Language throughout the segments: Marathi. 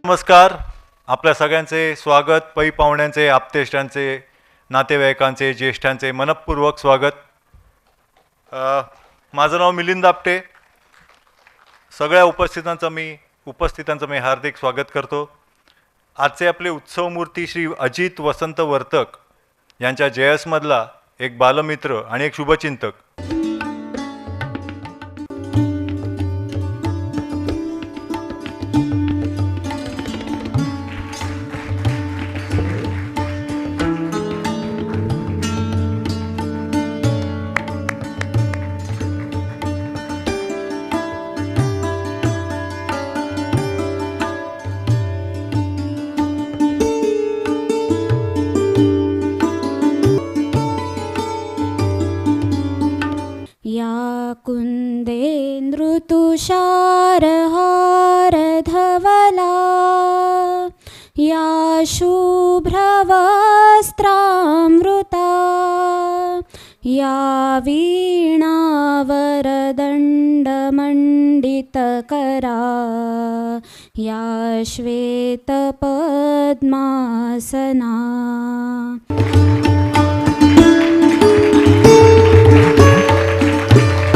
नमस्कार. आपल्या सगळ्यांचे स्वागत. पै पाहुण्यांचे, आप्तेष्टांचे, नातेवाईकांचे, ज्येष्ठांचे मनपूर्वक स्वागत. माझं नाव मिलिंद आपटे. सगळ्या उपस्थितांचं मी हार्दिक स्वागत करतो. आजचे आपले उत्सवमूर्ती श्री अजित वसंत वर्तक यांच्या जयसमधला एक बालमित्र आणि एक शुभचिंतक. या कुन्देन्दृतुषारहारधवला या शुभ्रवस्त्रामृता या वीणावरदण्डमण्डितकरा या श्वेतपद्मासना.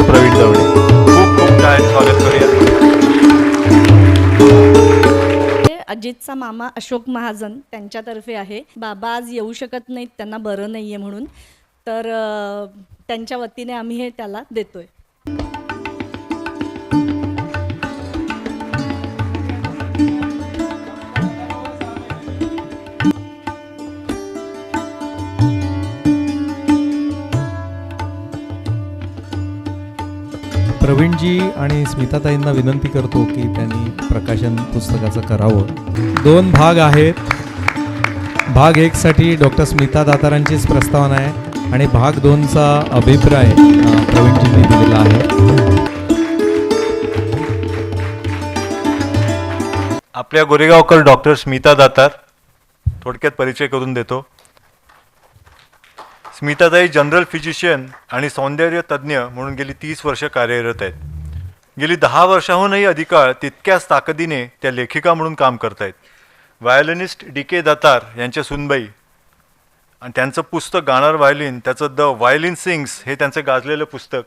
प्रवीण दवणे, खूप खूप छान स्वागत करूया. अजितचा मामा अशोक महाजन त्यांच्यातर्फे आहे. बाबा आज येऊ शकत नाहीत, त्यांना बरं नाही आहे म्हणून, तर त्यांच्या वतीने आम्ही हे त्याला देतोय. प्रवीणजी आणि स्मिताताईंना विनंती करतो की त्यांनी प्रकाशन पुस्तकाचं करावं. 2 भाग आहेत. भाग 1 साठी डॉक्टर स्मिता दातारांचीच प्रस्तावना आहे आणि भाग 2चा अभिप्राय प्रवीणजींनी दिलेला आहे. आपल्या गोरेगावकर डॉक्टर स्मिता दातार, थोडक्यात परिचय करून देतो. स्मिताताई जनरल फिजिशियन आणि सौंदर्य तज्ज्ञ म्हणून गेली 30 वर्ष कार्यरत आहेत. गेली 10 वर्षाहूनही अधिक काळ तितक्याच ताकदीने त्या लेखिका म्हणून काम करत आहेत. व्हायोलिनिस्ट DK दातार यांच्या सुनबाई आणि त्यांचं पुस्तक गाणार व्हायोलिन, त्याचं द व्हायोलिन सिंग्स हे त्यांचं गाजलेलं पुस्तक.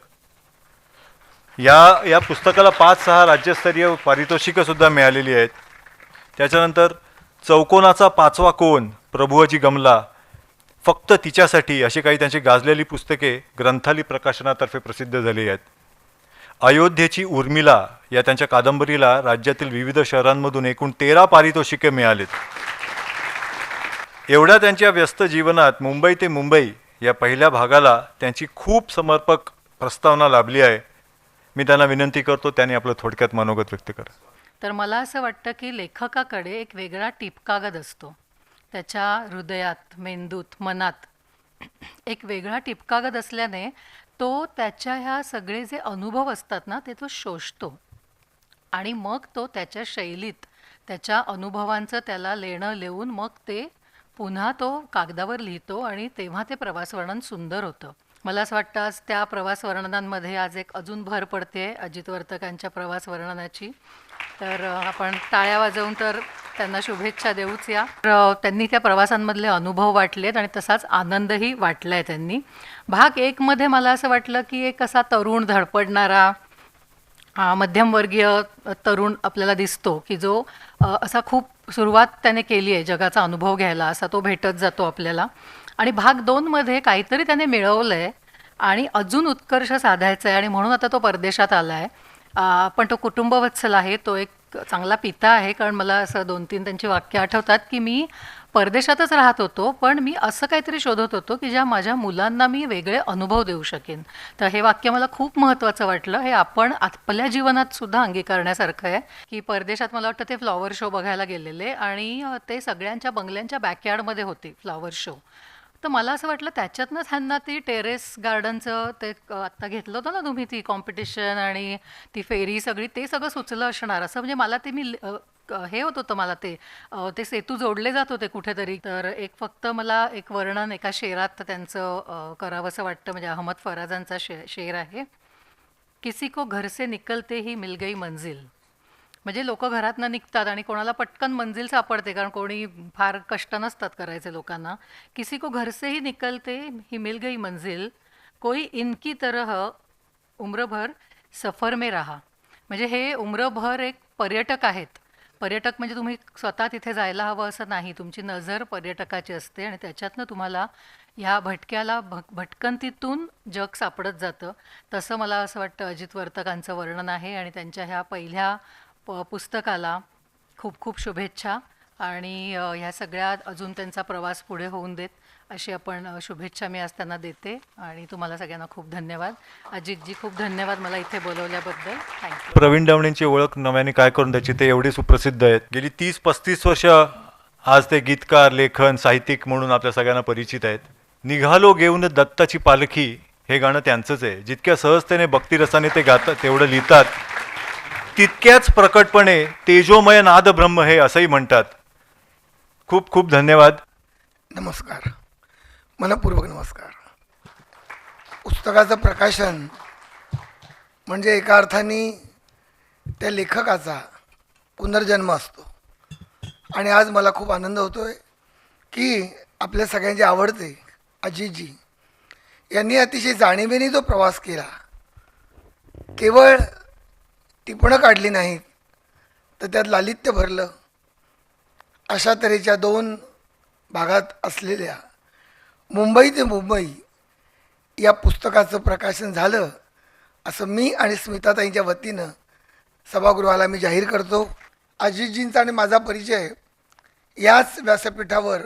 या पुस्तकाला 5-6 राज्यस्तरीय पारितोषिकंसुद्धा मिळालेली आहेत. त्याच्यानंतर चौकोनाचा 5वा कोन, प्रभुअजी गमला, फक्त तिच्यासाठी, अशी काही त्यांची गाजलेली पुस्तके ग्रंथाली प्रकाशनातर्फे प्रसिद्ध झाली आहेत. अयोध्येची उर्मिला या त्यांच्या कादंबरीला राज्यातील विविध शहरांमधून एकूण 13 पारितोषिके मिळालीत. एवढ्या त्यांच्या व्यस्त जीवनात मुंबई ते मुंबई या पहिल्या भागाला त्यांची खूप समर्पक प्रस्तावना लाभली आहे. मी त्यांना विनंती करतो त्यांनी आपलं थोडक्यात मनोगत व्यक्त करा. तर मला असं वाटतं की लेखकाकडे एक वेगळा टिपकागद असतो. त्याच्या हृदयात, मेंदूत, मनात एक वेगळा टिपकागद असल्याने तो त्याच्या ह्या सगळे जे अनुभव असतात ना ते तो शोषतो आणि मग तो त्याच्या शैलीत त्याच्या अनुभवांचं त्याला लेणं लिहून मग ते पुन्हा तो कागदावर लिहितो आणि तेव्हा ते प्रवासवर्णन सुंदर होतं. मला असं वाटतं आज त्या प्रवासवर्णनांमध्ये आज एक अजून भर पडते अजित वर्तकांच्या प्रवासवर्णनाची. तर आपण टाळ्या वाजवून तर त्यांना शुभेच्छा देऊच या. त्यांनी त्या प्रवासांमधले अनुभव वाटलेत आणि तसाच आनंदही वाटला आहे त्यांनी. भाग 1 मध्ये मला असं वाटलं की एक असा तरुण धडपडणारा मध्यमवर्गीय तरुण आपल्याला दिसतो की जो असा खूप सुरुवात त्याने केली आहे जगाचा अनुभव घ्यायला, असा तो भेटत जातो आपल्याला. आणि भाग 2 मध्ये काहीतरी त्याने मिळवलं आहे आणि अजून उत्कर्ष साधायचा आहे आणि म्हणून आता तो परदेशात आला आहे. पण तो कुटुंबवत्सल आहे, तो एक चांगला पिता आहे. कारण मला असं 2-3 त्यांची वाक्य आठवतात की मी परदेशातच राहत होतो पण मी असं काहीतरी शोधत होतो की ज्या माझ्या मुलांना मी वेगळे अनुभव देऊ शकेन. तर हे वाक्य मला खूप महत्त्वाचं वाटलं. हे आपण आपल्या जीवनात सुद्धा अंगीकारण्यासारखं आहे की परदेशात मला वाटतं ते फ्लॉवर शो बघायला गेलेले आणि ते सगळ्यांच्या बंगल्यांच्या बॅकयार्डमध्ये होते फ्लॉवर शो. तर मला असं वाटलं त्याच्यातनंच ह्यांना ती टेरेस गार्डनचं ते आत्ता घेतलं होतं ना तुम्ही, ती कॉम्पिटिशन आणि ती फेरी सगळी, ते सगळं सुचलं असणार असं. म्हणजे मला ते मी हे होत होतं, मला ते सेतू जोडले जात होते कुठेतरी. तर एक फक्त मला एक वर्णन एका शेरात त्यांचं करावंसं वाटतं. म्हणजे अहमद फराजांचा शेर आहे. किसी को घर से निकलते ही मिल गई मंजिल, म्हणजे लोक घरातनं निघतात आणि कोणाला पटकन मंजिल सापडते, कारण कोणी फार कष्ट नसतात करायचे लोकांना. किसी को घर से ही निकलते ही मिल गई मंजिल, कोई इनकी तरह उम्रभर सफर में रहा. म्हणजे हे उम्रभर एक पर्यटक आहेत. पर्यटक म्हणजे तुम्ही स्वतः तिथे जायला हवं असं नाही, तुमची नजर पर्यटकाची असते आणि त्याच्यातनं तुम्हाला ह्या भटक्याला भटकंतीतून जग सापडत जातं. तसं मला असं वाटतं अजित वर्तकांचं वर्णन आहे आणि त्यांच्या ह्या पहिल्या पुस्तकाला खूप खूप शुभेच्छा. आणि ह्या सगळ्या अजून त्यांचा प्रवास पुढे होऊन देत अशी आपण शुभेच्छा मी आज त्यांना देते. आणि तुम्हाला सगळ्यांना खूप धन्यवाद. अजितजी खूप धन्यवाद मला इथे बोलवल्याबद्दल. थँक्यू. प्रवीण दवणेंची ओळख नव्याने काय करून द्यायची, ते एवढे सुप्रसिद्ध आहेत. गेली 30-35 वर्ष आज ते गीतकार, लेखन, साहित्यिक म्हणून आपल्या सगळ्यांना परिचित आहेत. निघालो घेऊन दत्ताची पालखी हे गाणं त्यांचंच आहे. जितक्या सहजतेने भक्तिरसाने ते गातात, तेवढं लिहितात, तितक्याच प्रकटपणे तेजोमय नाद ब्रह्म हे असंही म्हणतात. खूप खूप धन्यवाद. नमस्कार, मनपूर्वक नमस्कार. पुस्तकाचं प्रकाशन म्हणजे एका अर्थाने त्या लेखकाचा पुनर्जन्म असतो. आणि आज मला खूप आनंद होतोय की आपल्या सगळ्यांचे आवडते अजितजी यांनी अतिशय जाणीवेने जो प्रवास केला, केवळ टिपणं काढली नाहीत तर त्यात लालित्य भरलं. अशा तऱ्हेच्या 2 भागात असलेल्या मुंबई ते मुंबई या पुस्तकाचं प्रकाशन झालं असं मी आणि स्मिताताईंच्या वतीनं सभागृहाला मी जाहीर करतो. अजितजींचा आणि माझा परिचय याच व्यासपीठावर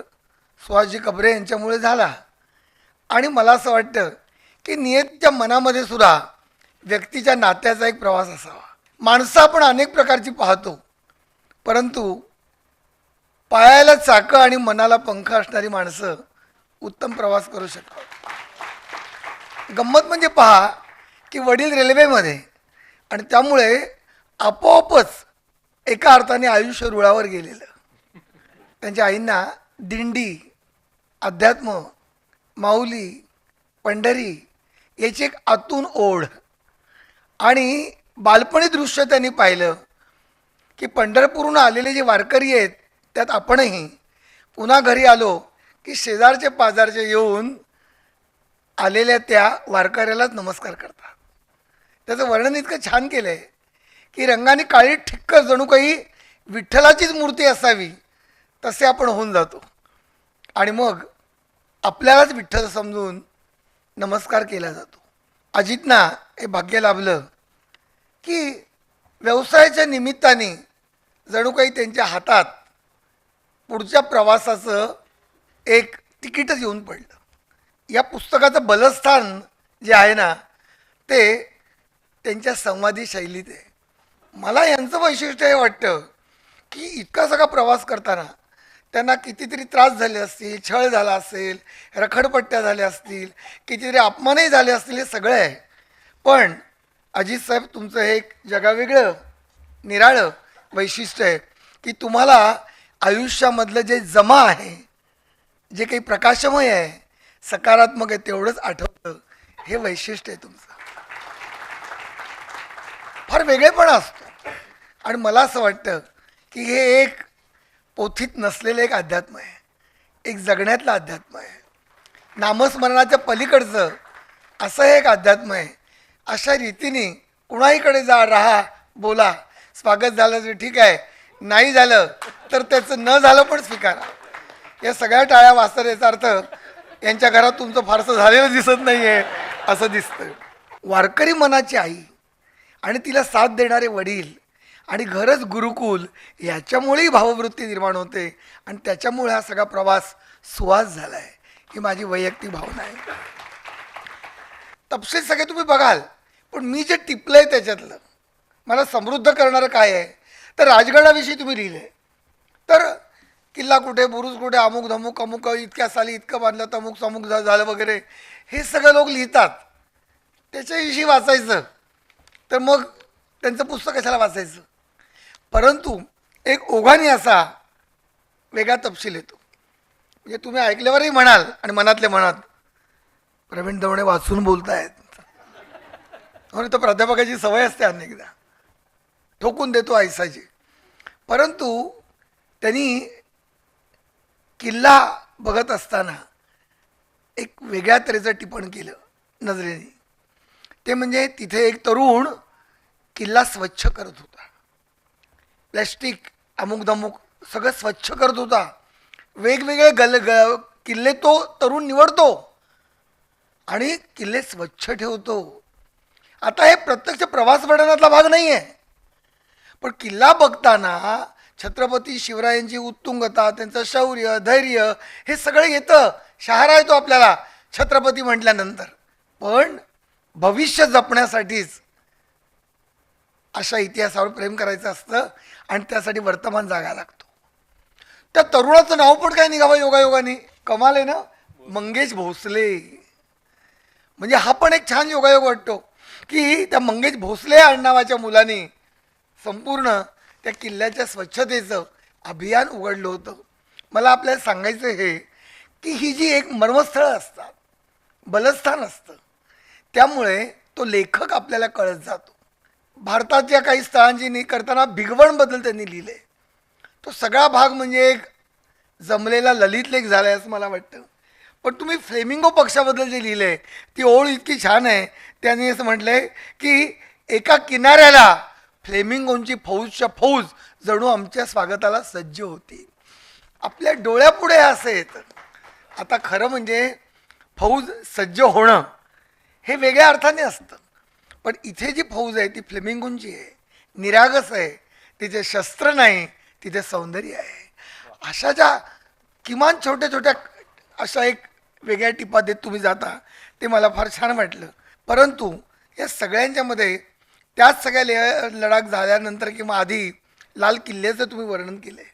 सुहासजी कबरे यांच्यामुळे झाला. आणि मला असं वाटतं की नियतीच्या मनामध्ये सुद्धा व्यक्तीच्या नात्याचा एक प्रवास असावा. माणसं आपण अनेक प्रकारची पाहतो, परंतु पायाला चाकं आणि मनाला पंख असणारी माणसं उत्तम प्रवास करू शकतात. गंमत म्हणजे पहा की वडील रेल्वेमध्ये, आणि त्यामुळे आपोआपच एका अर्थाने आयुष्य रुळावर गेलेलं. त्यांच्या आईंना दिंडी, अध्यात्म, माऊली, पंढरी याची एक आतून ओढ. आणि बालपणी दृश्य त्यांनी पाहिलं की पंढरपूरहून आलेले जे वारकरी आहेत त्यात आपणही पुन्हा घरी आलो की शेजारचे पाजारचे येऊन आलेल्या त्या वारकऱ्यालाच नमस्कार करतात. त्याचं वर्णन इतकं छान केलं आहे की रंगाने काळी ठिक्क जणू काही विठ्ठलाचीच मूर्ती असावी तसे आपण होऊन जातो. आणि मग आपल्यालाच विठ्ठल समजून नमस्कार केला जातो. अजितना हे भाग्य लाभलं की व्यवसायाच्या निमित्ताने जणू काही त्यांच्या हातात पुढच्या प्रवासाचं एक तिकीटच येऊन पडलं. या पुस्तकाचं बलस्थान जे आहे ना ते त्यांच्या संवादी शैलीत आहे. मला यांचं वैशिष्ट्य हे वाटतं की इतका सगळा प्रवास करताना त्यांना कितीतरी त्रास झाले असतील, छळ झाला असेल, रखडपट्ट्या झाल्या असतील, कितीतरी अपमानही झाले असतील, हे सगळं आहे. पण अजित साहेब तुमचं हे एक जगावेगळं निराळं वैशिष्ट्य आहे की तुम्हाला आयुष्यामधलं जे जमा आहे, जे काही प्रकाशमय आहे, सकारात्मक आहे, तेवढंच आठवतं. हे वैशिष्ट्य आहे तुमचं. फार वेगळेपणा असतो. आणि मला असं वाटतं की हे एक पोथीत नसलेलं एक अध्यात्म आहे, एक जगण्यातलं अध्यात्म आहे, नामस्मरणाच्या पलीकडचं असं हे एक अध्यात्म आहे. अशा रीतीने कुणाहीकडे जा, राहा, बोला. स्वागत झालं तर ठीक आहे, नाही झालं तर त्याचं न झालं पण स्वीकारा. या सगळ्या टाळ्या वाजतात याचा अर्थ यांच्या घरात तुमचं फारसं झालेलं दिसत नाही आहे असं दिसतं. वारकरी मनाची आई आणि तिला साथ देणारे वडील आणि घरच गुरुकुल याच्यामुळेही भाववृत्ती निर्माण होते आणि त्याच्यामुळे हा सगळा प्रवास सुवास झाला आहे. ही माझी वैयक्तिक भावना आहे. तपशील सगळे तुम्ही बघाल, पण मी जे टिपलं आहे त्याच्यातलं मला समृद्ध करणारं काय आहे तर राजगडाविषयी तुम्ही लिहिलं आहे. तर किल्ला कुठे, बुरुज कुठे, अमुक धमुक, अमुक इतक्या साली इतकं बांधलं, तमुक समुक झालं वगैरे हे सगळं लोक लिहितात. त्याच्याविषयी वाचायचं तर मग त्यांचं पुस्तक कशाला वाचायचं. परंतु एक ओघाने असा वेगळा तपशील येतो. म्हणजे तुम्ही ऐकल्यावरही म्हणाल आणि मनातल्या मनात प्रवीण दवणे वाचून बोलतायत. म्हणून तर प्राध्यापकाची सवय असते अनेकदा ठोकून देतो ऐसाची. परंतु त्यांनी किल्ला बघत असताना एक वेगळ्या तऱ्हेचं टिपण केलं नजरेने. ते म्हणजे तिथे एक तरुण किल्ला स्वच्छ करत होता. प्लॅस्टिक अमुक दमुक सगळं स्वच्छ करत होता. वेगवेगळे किल्ले तो तरुण निवडतो आणि किल्ले स्वच्छ ठेवतो. आता हे प्रत्यक्ष प्रवास वर्णनातला भाग नाही आहे, पण किल्ला बघताना छत्रपती शिवरायांची उत्तुंगता, त्यांचं शौर्य, धैर्य हे सगळं येतं. शहारा येतो आपल्याला छत्रपती म्हटल्यानंतर. पण भविष्य जपण्यासाठीच अशा इतिहासावर प्रेम करायचं असतं आणि त्यासाठी वर्तमान जागा लागतो. त्या तरुणाचं नाव पण काय निघावं योगायोगाने, कमाल आहे ना, मंगेश भोसले. म्हणजे हा पण एक छान योगायोग वाटतो की त्या मंगेश भोसले आडनावाच्या मुलाने संपूर्ण त्या किल्ल्याच्या स्वच्छतेचं अभियान उघडलं होतं. मला आपल्याला सांगायचं हे की ही जी एक मर्मस्थळं असतात, बलस्थान असतं, त्यामुळे तो लेखक आपल्याला कळत जातो. भारताच्या काही स्थळांची करताना भिगवणबद्दल त्यांनी लिहिले. तो सगळा भाग म्हणजे एक जमलेला ललित लेख झाला आहे असं मला वाटतं. पण तुम्ही फ्लेमिंगो पक्षाबद्दल जे लिहिले ती ओळ इतकी छान आहे. त्यांनी असं म्हटलं आहे की एका किनाऱ्याला फ्लेमिंगोंची फौजच्या फौज जणू आमच्या स्वागताला सज्ज होती. आपल्या डोळ्यापुढे असं येतं. आता खरं म्हणजे फौज सज्ज होणं हे वेगळ्या अर्थाने असतं, पण इथे जी फौज आहे ती फ्लेमिंगोंची आहे, निरागस आहे, तिथे शस्त्र नाही, तिथे सौंदर्य आहे. अशा ज्या किमान छोट्या छोट्या अशा एक वेगळ्या टिपा देत तुम्ही जाता ते मला फार छान वाटलं. परंतु या सगळ्यांच्यामध्ये त्याच सगळ्या लढाक झाल्यानंतर किंवा आधी लाल किल्ल्याचं तुम्ही वर्णन केलं आहे.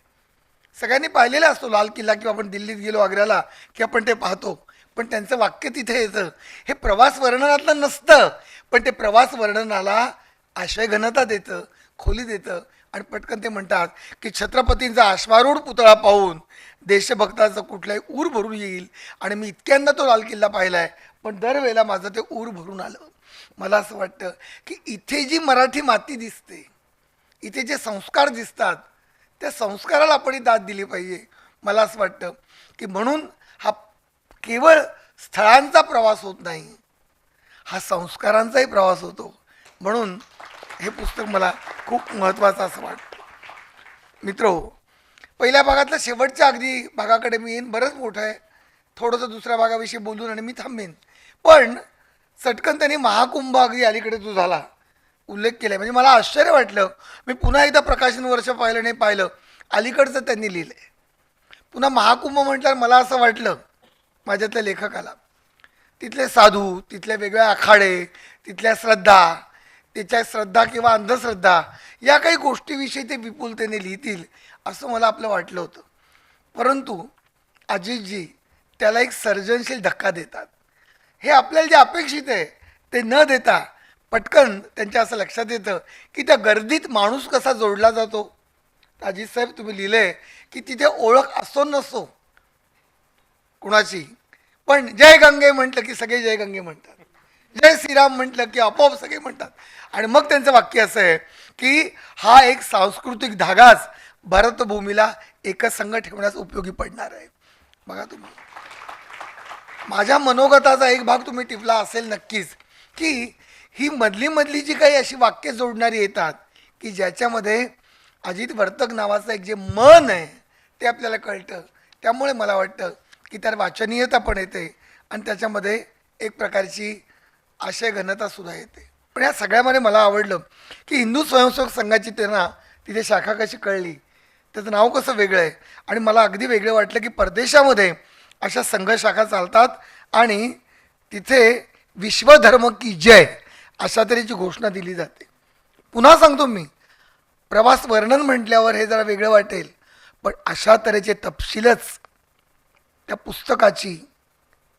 सगळ्यांनी पाहिलेला असतो लाल किल्ला, किंवा आपण दिल्लीत गेलो आग्र्याला की आपण ते पाहतो, पण त्यांचं वाक्य तिथे येतं. हे प्रवास वर्णनातलं नसतं, पण ते प्रवास वर्णनाला आशयघनता देतं, खोली देतं. आणि पटकन ते म्हणतात की छत्रपतींचा अश्वारूढ पुतळा पाहून देशभक्ताचं कुठलाही ऊर भरून येईल. आणि मी इतक्यांदा तो लाल किल्ला पाहिला आहे, पण दरवेळेला माझं ते ऊर भरून आलं. मला असं वाटतं की इथे जी मराठी माती दिसते, इथे जे संस्कार दिसतात, त्या संस्काराला आपण दाद दिली पाहिजे. मला असं वाटतं की म्हणून हा केवळ स्थळांचा प्रवास होत नाही, हा संस्कारांचाही प्रवास होतो. म्हणून हे पुस्तक मला खूप महत्त्वाचं असं वाटतं. मित्रो, पहिल्या भागातल्या शेवटच्या अगदी भागाकडे मी येईन. बरंच मोठं आहे, थोडंसं दुसऱ्या भागाविषयी बोलून आणि मी थांबेन. पण चटकन त्यांनी महाकुंभ अगदी अलीकडे जो झाला उल्लेख केला, म्हणजे मला आश्चर्य वाटलं. मी पुन्हा एकदा प्रकाशन वर्ष पाहिलं नाही पाहिलं, अलीकडचं त्यांनी लिहिलं आहे. पुन्हा महाकुंभ म्हटल्यावर मला असं वाटलं माझ्यातल्या लेखकाला, तिथले साधू, तिथले वेगवेगळे आखाडे, तिथल्या श्रद्धा, त्याच्या श्रद्धा किंवा अंधश्रद्धा या काही गोष्टीविषयी ते विपुलतेने लिहितील असं मला आपलं वाटलं होतं. परंतु अजितजी त्याला एक सर्जनशील धक्का देतात. हे आपल्याला जे अपेक्षित आहे ते न देता पटकन त्यांच्या असं लक्षात येतं की त्या गर्दीत माणूस कसा जोडला जातो. अजित साहेब, तुम्ही लिहिलं की तिथे ओळख असो नसो कुणाची, पण जय गंगे म्हटलं की सगळे जय गंगे म्हणतात, जय श्रीराम म्हटलं की आपोआप सगळे म्हणतात. आणि मग त्यांचं वाक्य असं आहे की हा एक सांस्कृतिक धागाच भारतभूमीला एकसंघ ठेवण्यास उपयोगी पडणार आहे. बघा तुम्ही, माझ्या मनोगताचा एक भाग तुम्ही टिपला असेल नक्कीच की ही मधली जी काही अशी वाक्य जोडणारी येतात की ज्याच्यामध्ये अजित वर्तक नावाचं एक जे मन आहे ते आपल्याला कळतं. त्यामुळे मला वाटतं की त्यात वाचनीयता पण येते आणि त्याच्यामध्ये एक प्रकारची आशयघनता सुद्धा येते. पण या सगळ्यामध्ये मला आवडलं की हिंदू स्वयंसेवक संघाची त्यांना तिथे शाखा कशी कळली, त्याचं नाव कसं वेगळं आहे. आणि मला अगदी वेगळं वाटलं की परदेशामध्ये अशा संघ शाखा चालतात आणि तिथे विश्वधर्म की जय अशा तऱ्हेची घोषणा दिली जाते. पुन्हा सांगतो मी, प्रवास वर्णन म्हटल्यावर हे जरा वेगळं वाटेल, पण अशा तऱ्हेचे तपशीलच त्या पुस्तकाची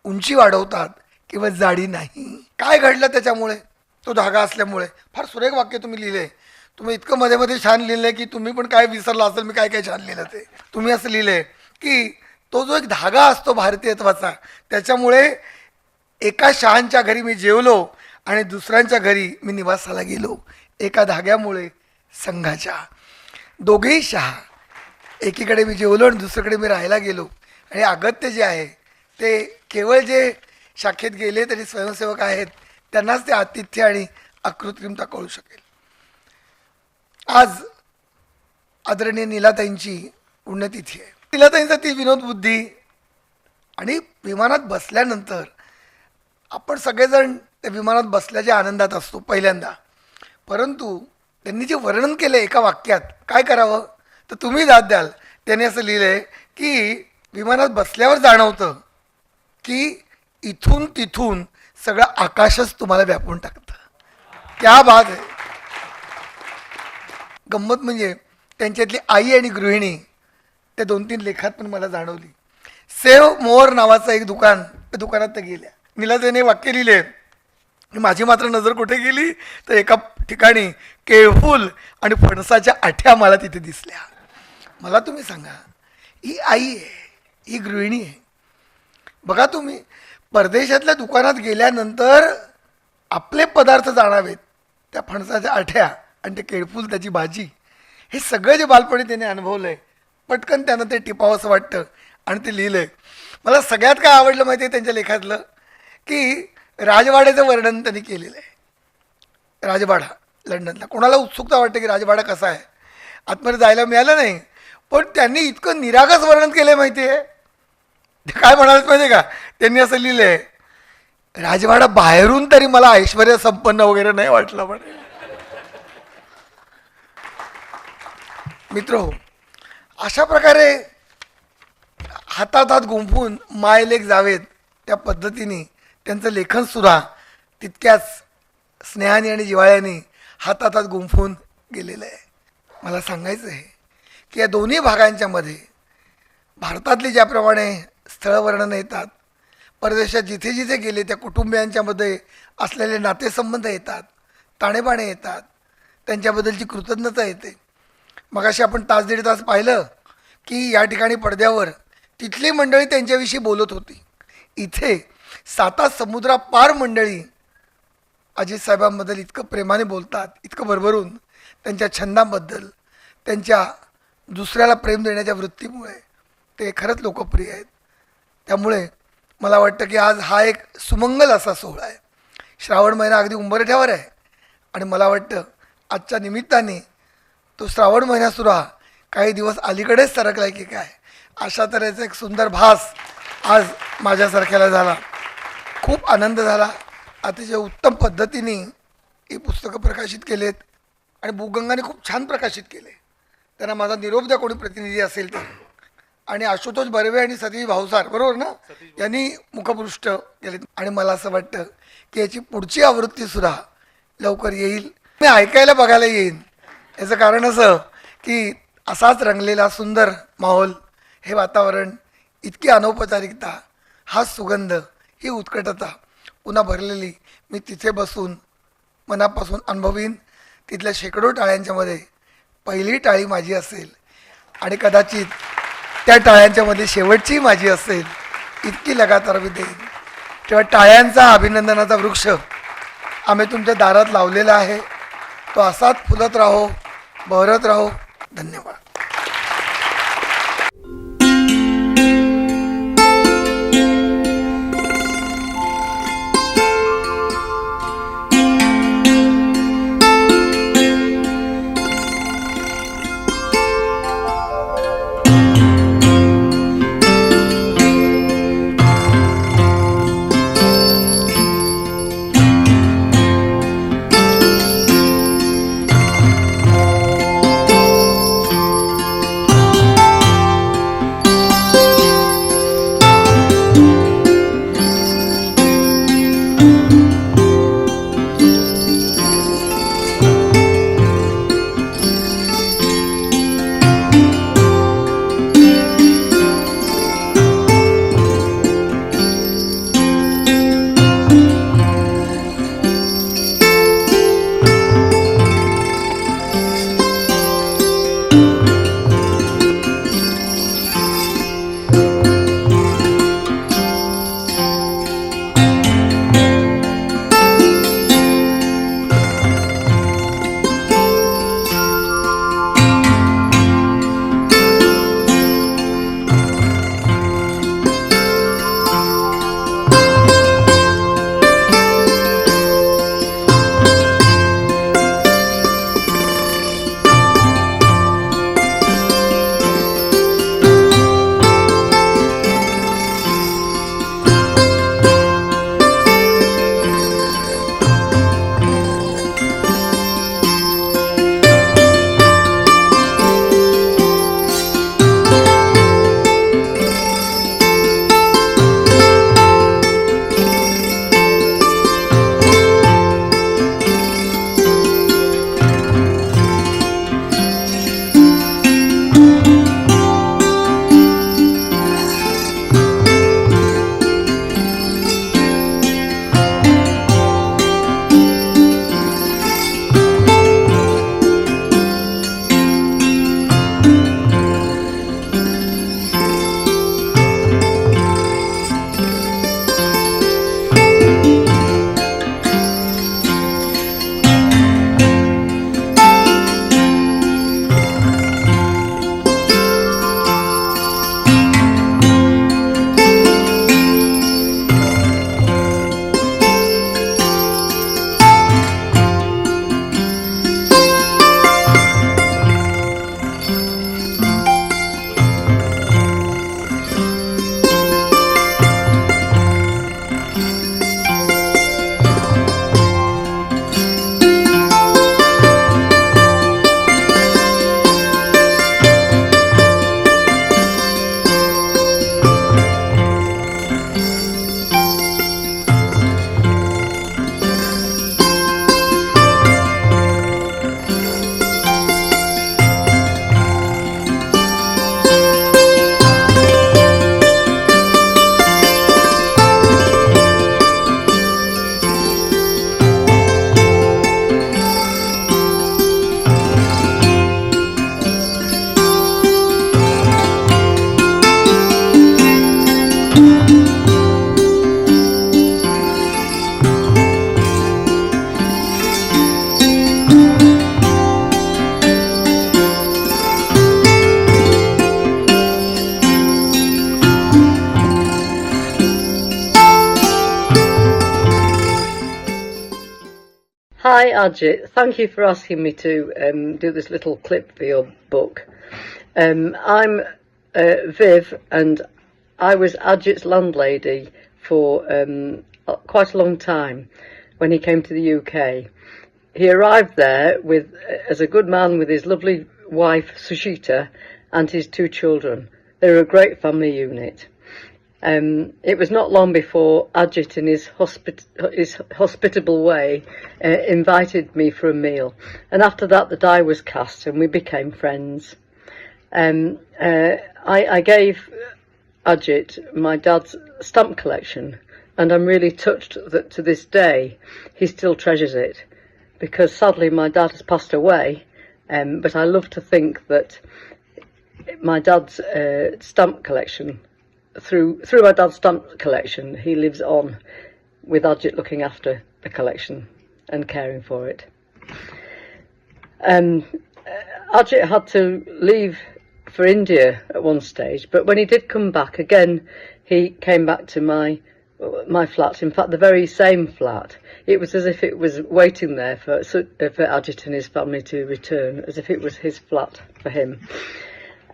उंची वाढवतात किंवा जाडी नाही. काय घडलं त्याच्यामुळे, तो धागा असल्यामुळे. फार सुरेख वाक्य तुम्ही लिहिले. तुम्ही इतकं मध्ये मध्ये छान लिहिलं की तुम्ही पण काय विसरला असेल मी काय काय छान लिहिलं ते. तुम्ही असं लिहिलंय की तो जो एक धागा असतो भारतीयत्वाचा, त्याच्यामुळे एका शहांच्या घरी मी जेवलो आणि दुसऱ्यांच्या घरी मी निवासाला गेलो, एका धाग्यामुळे संघाच्या. दोघेही शहा. एकीकडे मी जेवलो आणि दुसरीकडे मी राहायला गेलो. आणि अगत्य जे आहे ते केवळ जे शाखेत गेले तरी स्वयंसेवक आहेत त्यांनाच ते आतिथ्य आणि अकृत्रिमता कळू शकेल. आज आदरणीय नीलाताईंची पुण्यतिथी आहे. नीलाताईंचा ती विनोद बुद्धी आणि विमानात बसल्यानंतर आपण सगळेजण त्या विमानात बसल्याच्या आनंदात असतो पहिल्यांदा, परंतु त्यांनी जे वर्णन केलं एका वाक्यात काय करावं तर तुम्ही दाद द्याल. त्याने असं लिहिलं आहे की विमानात बसल्यावर जाणवतं की इथून तिथून सगळं आकाशच तुम्हाला व्यापून टाकतं. क्या बात आहे. गंमत म्हणजे त्यांच्यातली आई आणि गृहिणी त्या 2-3 लेखात पण मला जाणवली. सेव्ह मोअर नावाचं एक दुकान, त्या दुकानात त्या गेल्या. नीलाताईने वाक्य लिहिले. माझी मात्र नजर कुठे गेली तर एका ठिकाणी केळफूल आणि फणसाच्या आठ्या मला तिथे दिसल्या. मला तुम्ही सांगा, ही आई आहे, ही गृहिणी आहे. बघा तुम्ही, परदेशातल्या दुकानात गेल्यानंतर आपले पदार्थ जाणावेत, त्या फणसाच्या आठ्या आणि ते केळफूल, त्याची भाजी, हे सगळं जे बालपणी त्याने अनुभवलं आहे, पटकन त्यानं ते टिपावंसं वाटतं आणि ते लिहिलं आहे. मला सगळ्यात काय आवडलं माहिती आहे त्यांच्या लेखातलं, की राजवाड्याचं वर्णन त्यांनी केलेलं आहे. राजवाडा लंडनला. कोणाला उत्सुकता वाटते की राजवाडा कसा आहे, आतमध्ये जायला मिळालं नाही, पण त्यांनी इतकं निरागस वर्णन केलं आहे माहिती आहे. ते काय म्हणाले माहिती आहे का, त्यांनी असं लिहिलं आहे, राजवाडा बाहेरून तरी मला ऐश्वर्य संपन्न वगैरे नाही वाटलं म्हणे. मित्र, अशा प्रकारे हातात हात गुंफून मायलेक जावेत त्या पद्धतीने त्यांचं लेखनसुद्धा तितक्याच स्नेहाने आणि जिव्हाळ्याने हातात हात गुंफून गेलेलं आहे. मला सांगायचं आहे की या दोन्ही भागांच्यामध्ये भारतातली ज्याप्रमाणे स्थळवर्णनं येतात, परदेशात जिथे जिथे गेले त्या कुटुंबियांच्यामध्ये असलेले नातेसंबंध येतात, ताणेबाणे येतात, त्यांच्याबद्दलची कृतज्ञता येते. मगाशी आपण तास दीड तास पाहिलं की या ठिकाणी पडद्यावर तिथली मंडळी त्यांच्याविषयी बोलत होती. इथे 7 समुद्रापार मंडळी अजित साहेबांबद्दल इतकं प्रेमाने बोलतात, इतकं भरभरून त्यांच्या छंदाबद्दल, त्यांच्या दुसऱ्याला प्रेम देण्याच्या वृत्तीमुळे ते खरंच लोकप्रिय आहेत. त्यामुळे मला वाटतं की आज हा एक सुमंगल असा सोहळा आहे. श्रावण महिना अगदी उंबरठ्यावर आहे आणि मला वाटतं आजच्या निमित्ताने तो श्रावण महिनासुद्धा काही दिवस अलीकडेच सरकला आहे की काय, अशा तऱ्हेचा एक सुंदर भास आज माझ्यासारख्याला झाला. खूप आनंद झाला. अतिशय उत्तम पद्धतीने ही पुस्तकं प्रकाशित केलेत आणि बुकगंगाने खूप छान प्रकाशित केले. त्यांना माझा निरोप द्या कोणी प्रतिनिधी असेल तर. आणि आशुतोष बर्वे आणि सतीश भावसार, बरोबर ना, यांनी मुखपृष्ठ केले. आणि मला असं वाटतं की याची पुढची आवृत्तीसुद्धा लवकर येईल, मी ऐकायला बघायला येईन. याचं कारण असं की असाच रंगलेला सुंदर माहोल, हे वातावरण, इतकी अनौपचारिकता, हा सुगंध, ही उत्कटता पुन्हा भरलेली मी तिथे बसून मनापासून अनुभवीन. तिथल्या शेकडो टाळ्यांच्यामध्ये पहिली टाळी माझी असेल आणि कदाचित त्या टाळ्यांच्यामध्ये शेवटची माझी असेल, इतकी लगातार मी देईन. तेव्हा टाळ्यांचा अभिनंदनाचा वृक्ष आम्ही तुमच्या दारात लावलेला आहे. तो असाच फुलत राहो, बहरत राहो. धन्यवाद. Hi, Ajit. Thank you for asking me to do this little clip for your book. I'm Viv, and I was Ajit's landlady for quite a long time when he came to the UK. He arrived there as a good man with his lovely wife, Sushita, and his 2 children. They were a great family unit. It was not long before Ajit, in his hospitable way, invited me for a meal. And after that, the die was cast and we became friends. I gave Ajit my dad's stamp collection, and I'm really touched that to this day he still treasures it, because sadly my dad has passed away, but I love to think that my dad's stamp collection, through my dad's stamp collection, he lives on, with Ajit looking after the collection and caring for it. Ajit had to leave for India at one stage, but when he did come back again, he came back to my flat. In fact, the very same flat. It was as if it was waiting there for Ajit and his family to return, as if it was his flat for him.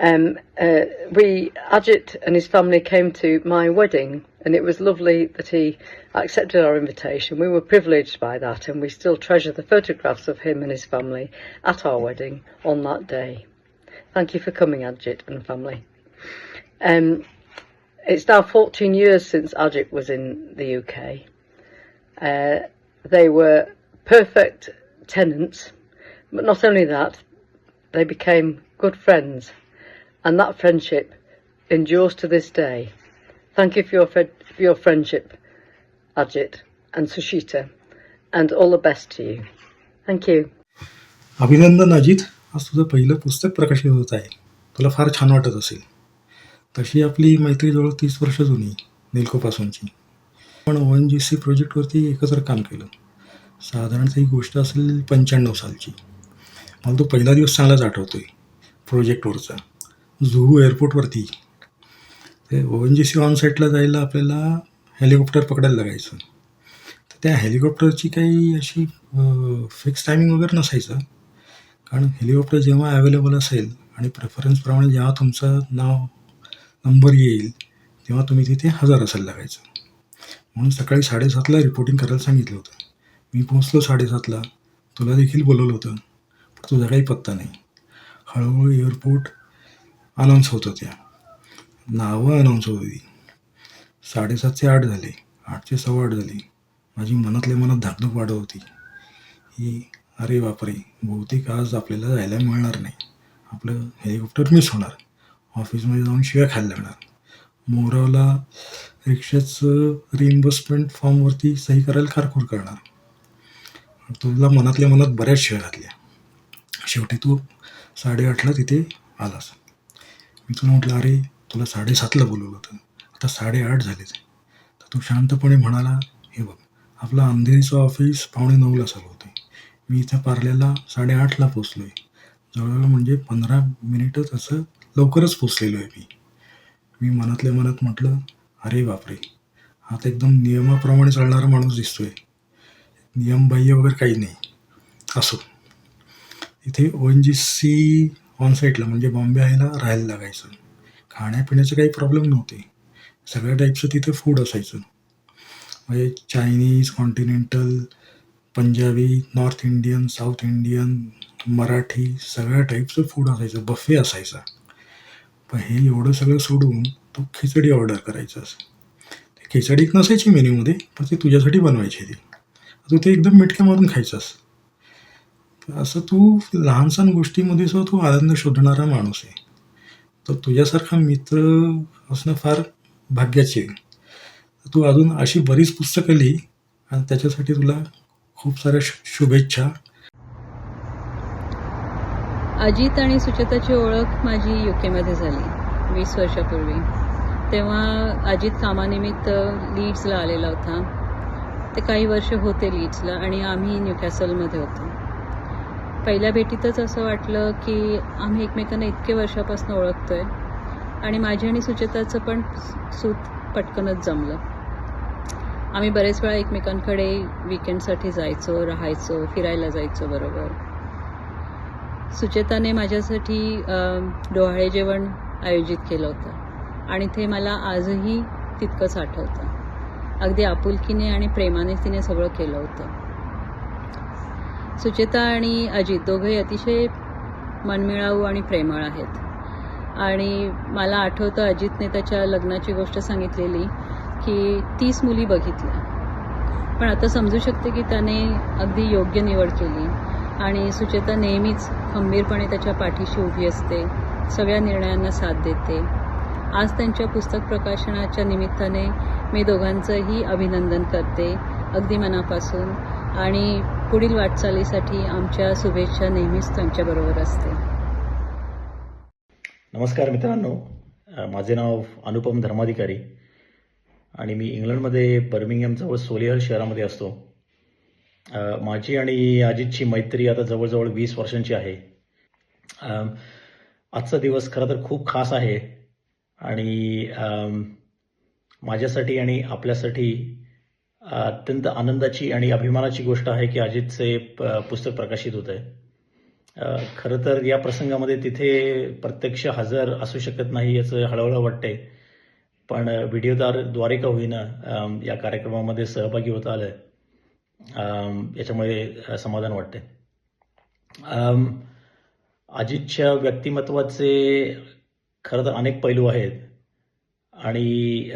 Ajit and his family came to my wedding, and it was lovely that he accepted our invitation. We were privileged by that, and we still treasure the photographs of him and his family at our wedding on that day. Thank you for coming, Ajit and family. It's now 14 years since Ajit was in the UK. They were perfect tenants, but not only that, they became good friends. And that friendship endures to this day. Thank you for your friendship, Ajit and Sushita, and all the best to you. Thank you. अभिनंदन अजित, आज तुझं पहिलं पुस्तक प्रकाशित होत आहे. तुला फार छान वाटत असेल. तशी आपली मैत्री जवळ 30 वर्ष जुनी, नेल्कोपासूनची. पण ONGC प्रोजेक्टवरती एकत्र काम केलं. साधारणतः ही गोष्ट असेल 95 सालची. मला तो पहिला दिवस चांगलाच आठवतोय प्रोजेक्टवरचा. जुहू एअरपोर्टवरती ते ONGC ऑन साईटला जायला आपल्याला हेलिकॉप्टर पकडायला लागायचं. तर त्या हेलिकॉप्टरची काही अशी फिक्स टायमिंग वगैरे नसायचं, कारण हेलिकॉप्टर जेव्हा अवेलेबल असेल आणि प्रेफरन्सप्रमाणे जेव्हा तुमचं नंबर येईल तेव्हा तुम्ही तिथे हजर असायला लागायचं. म्हणून सकाळी 7:30ला रिपोर्टिंग करायला सांगितलं होतं. मी पोहोचलो 7:30ला. तुला देखील बोलवलं होतं, पण तुझा काही पत्ता नाही. हळूहळू एअरपोर्ट अनाऊन्स होत होत्या, नावं अनाऊन्स होत होती. 7:30चे 8 झाले, 8चे 8:15 झाले. माझी मनातल्या मनात धाकधूक वाढत होती की अरे बापरे, बहुतेक आज आपल्याला जायला मिळणार नाही. आपलं हेलिकॉप्टर मिस होणार. ऑफिसमध्ये जाऊन शिव्या खायला लागणार. मोरावला रिक्षाचं रिइम्बर्समेंट फॉर्मवरती सही करायला खारखूर करणार. तुला मनातल्या मनात बऱ्याच शिव्या घातल्या. शेवटी तू 8:30ला तिथे आलास. मी तुला म्हटलं अरे तुला 7:30ला बोलवलं होतं, आता 8:30 झालेच. तर तू शांतपणे म्हणाला, हे बघ आपलं अंधेरीचं ऑफिस 8:45ला चालू होतं. मी इथं पार्ल्याला 8:30ला पोचलो आहे. जवळजवळ म्हणजे 15 मिनिटच असं लवकरच पोचलेलो आहे मी मनातल्या मनात म्हटलं अरे बापरे, हा तर एकदम नियमाप्रमाणे चालणारा माणूस दिसतोय. नियमबाह्य वगैरे काही नाही. असो, इथे ONGC ऑन साईटला म्हणजे बॉम्बे आयला राहायला लागायचं. खाण्यापिण्याचे काही प्रॉब्लेम नव्हते. सगळ्या टाईपचं तिथे फूड असायचं. म्हणजे Chinese, continental, Punjabi, north Indian, south Indian, Marathi सगळ्या टाईपचं फूड असायचं. बफे असायचा. पण हे एवढं सगळं सोडून तू खिचडी ऑर्डर करायचास. ते खिचडी नसायची मेन्यूमध्ये, पण ती तुझ्यासाठी बनवायची ती. तू ते एकदम मिटक्या मारून खायचास. असं तू लहान सहान गोष्टीमध्ये सुद्धा तू आनंद शोधणारा माणूस आहे. तर तुझ्यासारखा मित्र असणं फार भाग्याची आहे. तू अजून अशी बरीच पुस्तकं लिही आणि त्याच्यासाठी तुला खूप साऱ्या शुभेच्छा. अजित आणि सुचेताची ओळख माझी UK मध्ये झाली 20 वर्षापूर्वी. तेव्हा अजित कामानिमित्त लीड्सला आलेला होता. ते काही वर्ष होते लीड्सला आणि आम्ही न्यूकॅसलमध्ये होतो. पहिल्या भेटीतच असं वाटलं की आम्ही एकमेकांना इतके वर्षापासून ओळखतोय आणि माझी आणि सुचेताचं पण सूत पटकनच जमलं. आम्ही बरेच वेळा एकमेकांकडे विकेंडसाठी जायचो, राहायचो, फिरायला जायचो बरोबर. सुचेताने माझ्यासाठी डोहाळे जेवण आयोजित केलं होतं आणि ते मला आजही तितकंच आठवतं. अगदी आपुलकीने आणि प्रेमाने तिने सगळं केलं होतं. सुचेता आणि अजित दोघंही अतिशय मनमिळाऊ आणि प्रेमळ आहेत. आणि मला आठवतं अजितने त्याच्या लग्नाची गोष्ट सांगितलेली की 30 मुली बघितल्या, पण आता समजू शकते की त्याने अगदी योग्य निवड केली. आणि सुचेता नेहमीच खंबीरपणे त्याच्या पाठीशी उभी असते, सगळ्या निर्णयांना साथ देते. आज त्यांच्या पुस्तक प्रकाशनाच्या निमित्ताने मी दोघांचंही अभिनंदन करते अगदी मनापासून. आणि पुढील वाटचालीसाठी आमच्या शुभेच्छा नेहमीच त्यांच्याबरोबर असते. नमस्कार मित्रांनो, माझे नाव अनुपम धर्माधिकारी आणि मी इंग्लंडमध्ये बर्मिंगहॅमजवळ सोलिहल शहरामध्ये असतो. माझी आणि अजितची मैत्री आता जवळजवळ 20 वर्षांची आहे. आजचा दिवस खरं तर खूप खास आहे आणि माझ्यासाठी आणि आपल्यासाठी अत्यंत आनंदाची आणि अभिमानाची गोष्ट आहे की अजितचे पुस्तक प्रकाशित होत आहे. खरं तर या प्रसंगामध्ये तिथे प्रत्यक्ष हजर असू शकत नाही याचं हळहळ वाटते, पण व्हिडिओद्वारे का होईना या कार्यक्रमामध्ये सहभागी होता आलं याच्यामुळे समाधान वाटते. अजितच्या व्यक्तिमत्वाचे खरं तर अनेक पैलू आहेत आणि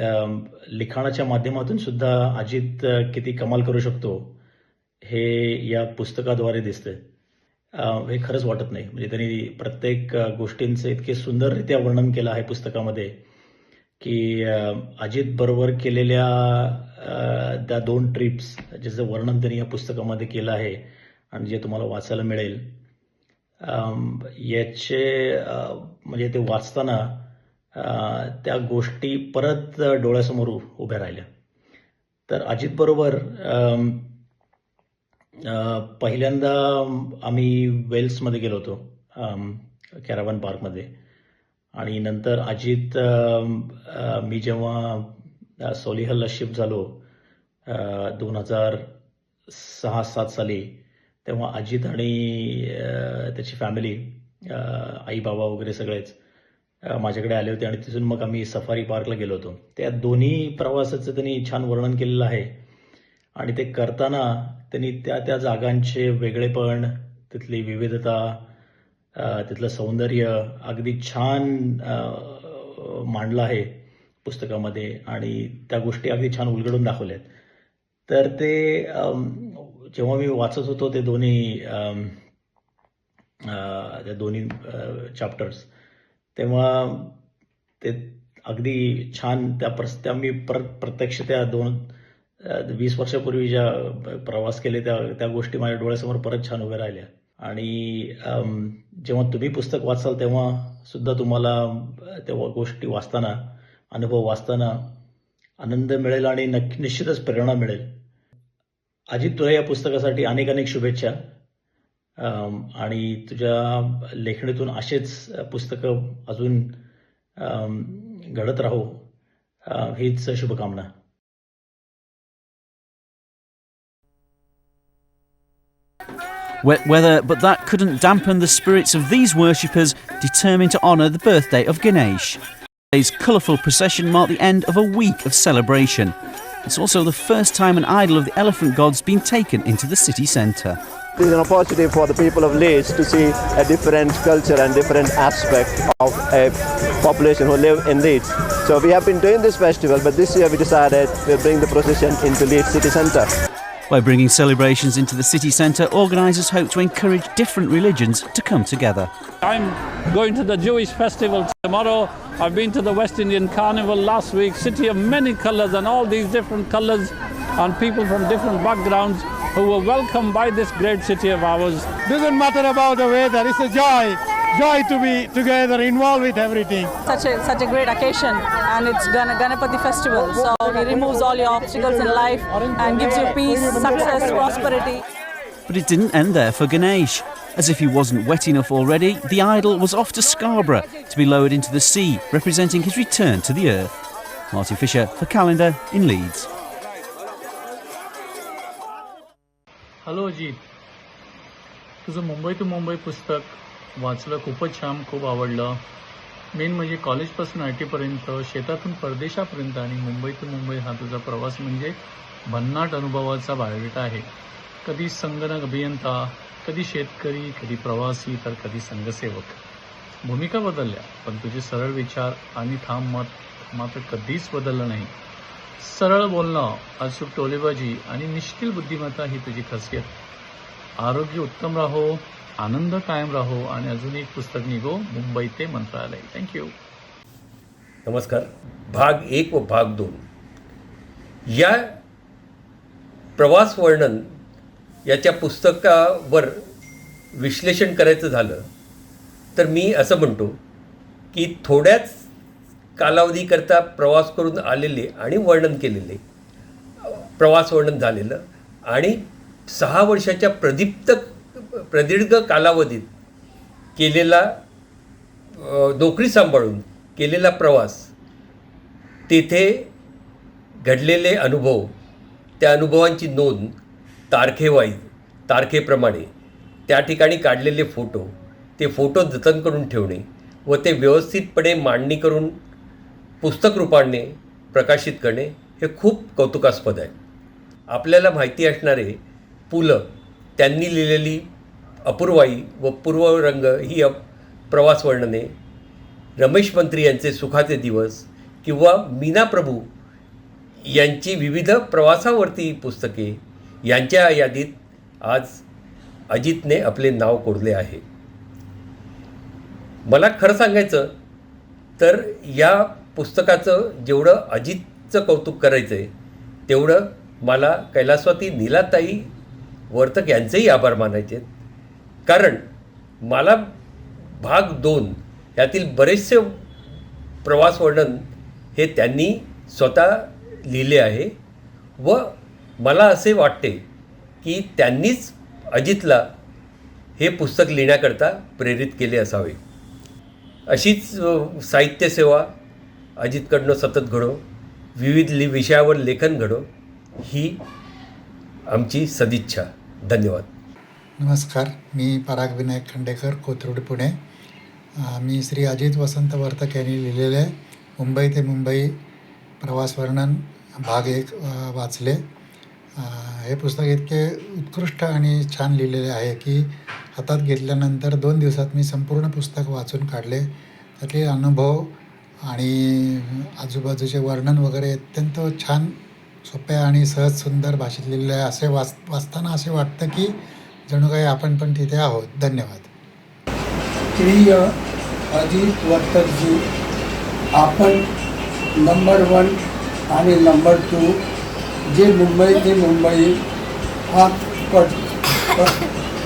लिखाणाच्या माध्यमातून सुद्धा अजित किती कमाल करू शकतो हे या पुस्तकाद्वारे दिसते. हे खरंच वाटत नाही. म्हणजे त्यांनी प्रत्येक गोष्टींचं इतके सुंदररित्या वर्णन केलं आहे पुस्तकामध्ये की अजित बरोबर केलेल्या त्या 2 ट्रिप्स ज्याचं वर्णन त्यांनी या पुस्तकामध्ये केलं आहे आणि जे तुम्हाला वाचायला मिळेल याचे म्हणजे ते वाचताना त्या गोष्टी परत डोळ्यासमोर उभ्या राहिल्या. तर अजित बरोबर पहिल्यांदा आम्ही वेल्समध्ये गेलो होतो कॅराव्हन पार्कमध्ये आणि नंतर अजित मी जेव्हा सोलिहलला शिफ्ट झालो 2006-07 साली, तेव्हा अजित आणि त्याची फॅमिली आई बाबा वगैरे सगळेच माझ्याकडे आले होते आणि तिथून मग आम्ही सफारी पार्कला गेलो होतो. त्या दोन्ही प्रवासाचं त्यांनी छान वर्णन केलेलं आहे आणि ते करताना त्यांनी त्या जागांचे वेगळेपण, तिथली विविधता, तिथलं सौंदर्य अगदी छान मांडलं आहे पुस्तकामध्ये आणि त्या गोष्टी अगदी छान उलगडून दाखवल्यात. तर ते जेव्हा मी वाचत होतो ते दोन्ही चॅप्टर्स, तेव्हा ते अगदी छान त्या मी प्रत्यक्ष त्या 20 वर्षापूर्वी ज्या प्रवास केले त्या गोष्टी माझ्या डोळ्यासमोर परत छान उभ्या राहिल्या. आणि जेव्हा तुम्ही पुस्तक वाचाल तेव्हा सुद्धा तुम्हाला त्या गोष्टी वाचताना, अनुभव वाचताना आनंद मिळेल आणि निश्चितच प्रेरणा मिळेल. अजित, तुला या पुस्तकासाठी अनेक अनेक शुभेच्छा आणि तुझ्या लेखणीतून असेच पुस्तकं अजून घडत राहो हीच शुभकामना. But that couldn't dampen the spirits of these worshippers determined to honour the birthday of Ganesh. Today's colourful procession marked the end of a week of celebration. It's also the first time an idol of the elephant god's been taken into the city centre. This is an opportunity for the people of Leeds to see a different culture and different aspect of a population who live in Leeds. So we have been doing this festival, but this year we decided we'll bring the procession into Leeds city centre. By bringing celebrations into the city centre, organisers hope to encourage different religions to come together. I'm going to the Jewish festival tomorrow. I've been to the West Indian Carnival last week. City of many colours, and all these different colours and people from different backgrounds who were welcomed by this great city of ours. Doesn't matter about the weather, it's a joy to be together, involved with everything. Such a great occasion, and it's Ganapati festival, so it removes all your obstacles in life and gives you peace, success, prosperity. But it didn't end there for Ganesh. As if he wasn't wet enough already, the idol was off to Scarborough to be lowered into the sea, representing his return to the earth. Martin Fisher for Calendar in Leeds. Hello Ajit, तुझं मुंबई टू मुंबई पुस्तक वाचलं, खूपच छान, खूप आवडलं. मेन म्हणजे कॉलेजपासून IT पर्यंत, शेतातून परदेशापर्यंत आणि मुंबई टू मुंबई हा तुझा प्रवास म्हणजे भन्नाट अनुभवाचा बायोडेटा आहे. कधी संगणक अभियंता, कधी शेतकरी, कधी प्रवासी, तर कधी संघसेवक. भूमिका बदलल्या, पण तुझे सरळ विचार आणि ठाम मत मात्र कधीच बदललं नाही. सरळ बोलणं, अचूक टोलेबाजी आणि निष्ठील बुद्धिमत्ता ही तुझी खासियत. आरोग्य उत्तम राहो, आनंद कायम राहो आणि अजून एक पुस्तक निघो, मुंबई ते मंत्रालय. थँक्यू. नमस्कार. भाग 1 व भाग 2 या प्रवास वर्णन याच्या पुस्तकावर विश्लेषण करायचं झालं तर मी असं म्हणतो की थोड्याच कालावधीकरता प्रवास करून आलेले आणि वर्णन केलेले, प्रवास वर्णन झालेलं आणि 6 वर्षाच्या प्रदीर्घ कालावधीत केलेला नोकरी सांभाळून केलेला प्रवास, तेथे घडलेले अनुभव, त्या अनुभवांची नोंद तारखेप्रमाणे, त्या ठिकाणी काढलेले फोटो, ते फोटो जतन करून ठेवणे व ते व्यवस्थितपणे मांडणी करून पुस्तक रूपाने प्रकाशित करणे हे खूप कौतुकास्पद आहे. आपल्याला माहिती असणारे पु ल त्यांनी लिहिलेली अपूर्वाई व पूर्वरंग ही प्रवास वर्णने, रमेश मंत्री यांचे सुखाचे दिवस किंवा मीना प्रभू यांची विविध प्रवासावरती पुस्तके, यांच्या यादीत आज अजितने आपले नाव कोरले आहे. मला खरं सांगायचं तर या पुस्तकाचं जेवढं अजितचं कौतुक करायचं आहे तेवढं मला कैलासवाती नीलाताई वर्तक यांचेही आभार मानायचे आहेत. कारण मला भाग 2 यातील बरेचसे प्रवास वर्णन हे त्यांनी स्वतः लिहिले आहे व मला असे वाटते की त्यांनीच अजितला हे पुस्तक लिहिण्याकरता प्रेरित केले असावे. अशीच साहित्यसेवा अजितकडनं सतत घडो, विविध विषयावर लेखन घडो, ही आमची सदिच्छा. धन्यवाद. नमस्कार, मी पराग विनायक खंडेकर, कोथरूड, पुणे. मी श्री अजित वसंत वर्तक यांनी लिहिलेले मुंबई ते मुंबई प्रवास वर्णन भाग 1 वाचले. हे पुस्तक इतके उत्कृष्ट आणि छान लिहिलेले आहे की हातात घेतल्यानंतर 2 दिवसात मी संपूर्ण पुस्तक वाचून काढले. त्यातले अनुभव आणि आजूबाजूचे वर्णन वगैरे अत्यंत छान, सोप्या आणि सहज सुंदर भाषेत लिहिलेले आहे. असे वाचताना असे वाटतं की जणू काही आपण पण तिथे आहोत. धन्यवाद. प्रिय अजित वर्तकजी, आपण नंबर 1 आणि नंबर 2 जे मुंबई ते मुंबई हा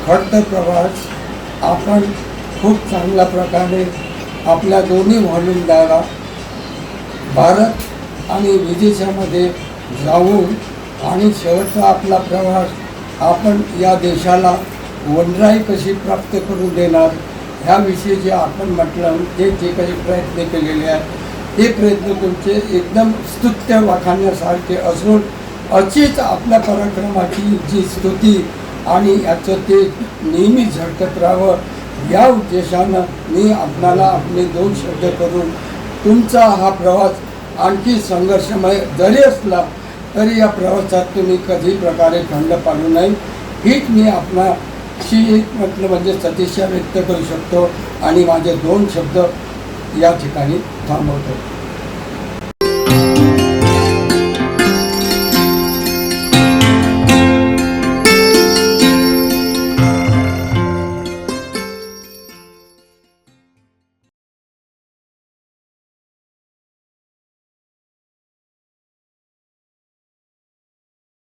खडतर प्रवास आपण खूप चांगल्या प्रकारे आपल्या दोन्ही व्हॉल्यूमद्वारा भारत आणि विदेशामध्ये जाऊन आणि शेवटचा आपला प्रवास आपण या देशाला वनराई कशी प्राप्त करून देणार ह्याविषयी जे आपण म्हटलं, जे काही प्रयत्न केलेले आहेत ते प्रयत्न तुमचे एकदम स्तुत्य वाखाणण्यासारखे असून अशीच आपल्या पराक्रमाची जी स्तुती आणि याचं ते नेहमी झळकत राहावं या उद्देशानं मी आपणाला आपले 2 शब्द करून तुमचा हा प्रवास आणखी संघर्षमय जरी असला तरी या प्रवासात तुम्ही कधी प्रकारे खंड पाडू नये हीच मी आपणाशी एक म्हटलं म्हणजे सदिच्छा व्यक्त करू शकतो आणि माझे 2 शब्द या ठिकाणी थांबवतो.